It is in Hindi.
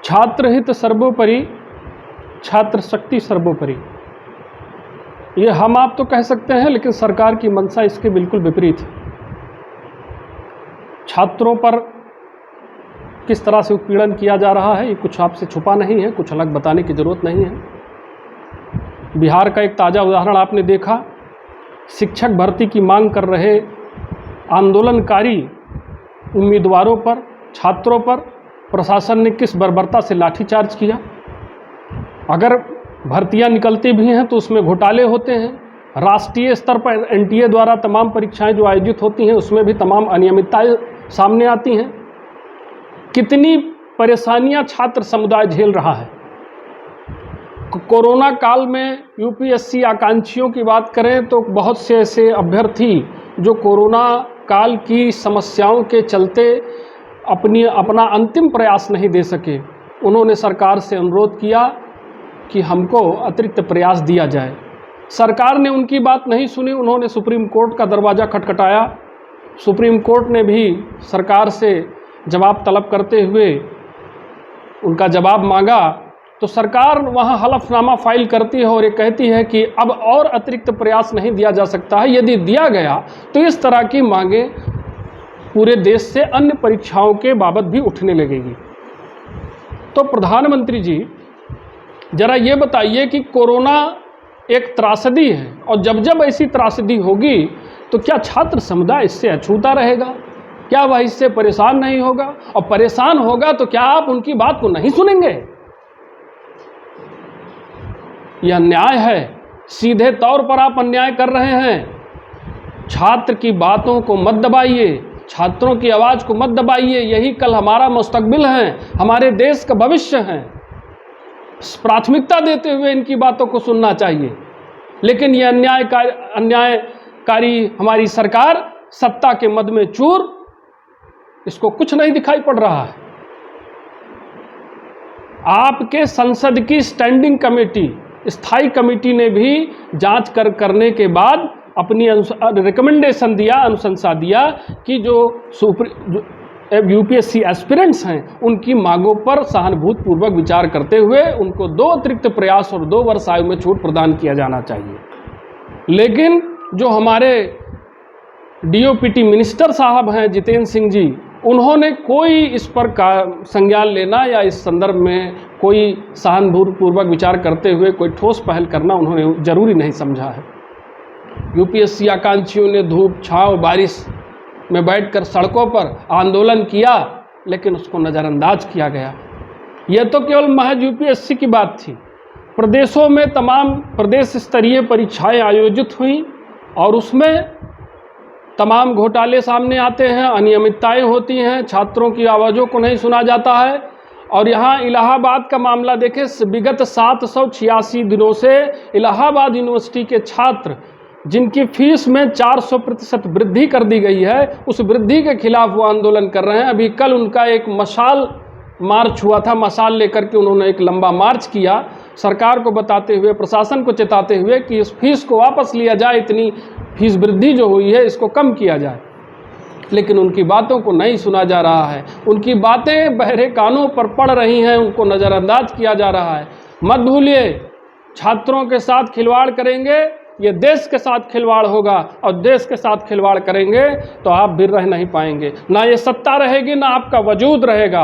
छात्र हित सर्वोपरि, छात्र शक्ति सर्वोपरि। ये हम आप तो कह सकते हैं, लेकिन सरकार की मंशा इसके बिल्कुल विपरीत है। छात्रों पर किस तरह से उत्पीड़न किया जा रहा है, ये कुछ आपसे छुपा नहीं है, कुछ अलग बताने की ज़रूरत नहीं है। बिहार का एक ताज़ा उदाहरण आपने देखा, शिक्षक भर्ती की मांग कर रहे आंदोलनकारी उम्मीदवारों पर, छात्रों पर प्रशासन ने किस बर्बरता से लाठीचार्ज किया। अगर भर्तियां निकलती भी हैं तो उसमें घोटाले होते हैं। राष्ट्रीय स्तर पर एनटीए द्वारा तमाम परीक्षाएं जो आयोजित होती हैं उसमें भी तमाम अनियमितताएं सामने आती हैं। कितनी परेशानियां छात्र समुदाय झेल रहा है। कोरोना काल में यूपीएससी आकांक्षियों की बात करें तो बहुत से ऐसे अभ्यर्थी जो कोरोना काल की समस्याओं के चलते अपना अंतिम प्रयास नहीं दे सके, उन्होंने सरकार से अनुरोध किया कि हमको अतिरिक्त प्रयास दिया जाए। सरकार ने उनकी बात नहीं सुनी, उन्होंने सुप्रीम कोर्ट का दरवाज़ा खटखटाया। सुप्रीम कोर्ट ने भी सरकार से जवाब तलब करते हुए उनका जवाब मांगा, तो सरकार वहाँ हलफनामा फाइल करती है और ये कहती है कि अब और अतिरिक्त प्रयास नहीं दिया जा सकता है। यदि दिया गया तो इस तरह की मांगें पूरे देश से अन्य परीक्षाओं के बाबत भी उठने लगेगी। तो प्रधानमंत्री जी जरा ये बताइए कि कोरोना एक त्रासदी है, और जब जब ऐसी त्रासदी होगी तो क्या छात्र समुदाय इससे अछूता रहेगा? क्या वह इससे परेशान नहीं होगा? और परेशान होगा तो क्या आप उनकी बात को नहीं सुनेंगे? यह अन्याय है, सीधे तौर पर आप अन्याय कर रहे हैं। छात्र की बातों को मत दबाइए, छात्रों की आवाज़ को मत दबाइए। यही कल हमारा मुस्तकबिल है, हमारे देश का भविष्य है। प्राथमिकता देते हुए इनकी बातों को सुनना चाहिए। लेकिन ये अन्यायकारी हमारी सरकार सत्ता के मद में चूर, इसको कुछ नहीं दिखाई पड़ रहा है। आपके संसद की स्टैंडिंग कमेटी, स्थायी कमेटी ने भी जांच करने के बाद अपनी रिकमेंडेशन दिया, अनुशंसा दिया कि जो यूपीएससी एस्पिरेंट्स हैं उनकी मांगों पर सहानुभूतिपूर्वक विचार करते हुए उनको 2 अतिरिक्त प्रयास और 2 वर्ष आयु में छूट प्रदान किया जाना चाहिए। लेकिन जो हमारे डीओपीटी मिनिस्टर साहब हैं जितेंद्र सिंह जी, उन्होंने कोई इस पर संज्ञान लेना या इस संदर्भ में कोई सहानुभूतिपूर्वक विचार करते हुए कोई ठोस पहल करना उन्होंने जरूरी नहीं समझा है। यूपीएससी आकांक्षियों ने धूप छांव बारिश में बैठकर सड़कों पर आंदोलन किया, लेकिन उसको नज़रअंदाज किया गया। यह तो केवल महज यूपीएससी की बात थी। प्रदेशों में तमाम प्रदेश स्तरीय परीक्षाएं आयोजित हुई और उसमें तमाम घोटाले सामने आते हैं, अनियमितताएं होती हैं, छात्रों की आवाज़ों को नहीं सुना जाता है। और यहाँ इलाहाबाद का मामला देखें, विगत 786 दिनों से इलाहाबाद यूनिवर्सिटी के छात्र जिनकी फीस में 400% वृद्धि कर दी गई है, उस वृद्धि के खिलाफ वो आंदोलन कर रहे हैं। अभी कल उनका एक मशाल मार्च हुआ था, मशाल लेकर के उन्होंने एक लंबा मार्च किया, सरकार को बताते हुए, प्रशासन को चेताते हुए कि इस फीस को वापस लिया जाए, इतनी फीस वृद्धि जो हुई है इसको कम किया जाए। लेकिन उनकी बातों को नहीं सुना जा रहा है, उनकी बातें बहरे कानों पर पड़ रही हैं, उनको नज़रअंदाज किया जा रहा है। मत भूलिए, छात्रों के साथ खिलवाड़ करेंगे, ये देश के साथ खिलवाड़ होगा, और देश के साथ खिलवाड़ करेंगे तो आप भी रह नहीं पाएंगे। ना ये सत्ता रहेगी, ना आपका वजूद रहेगा।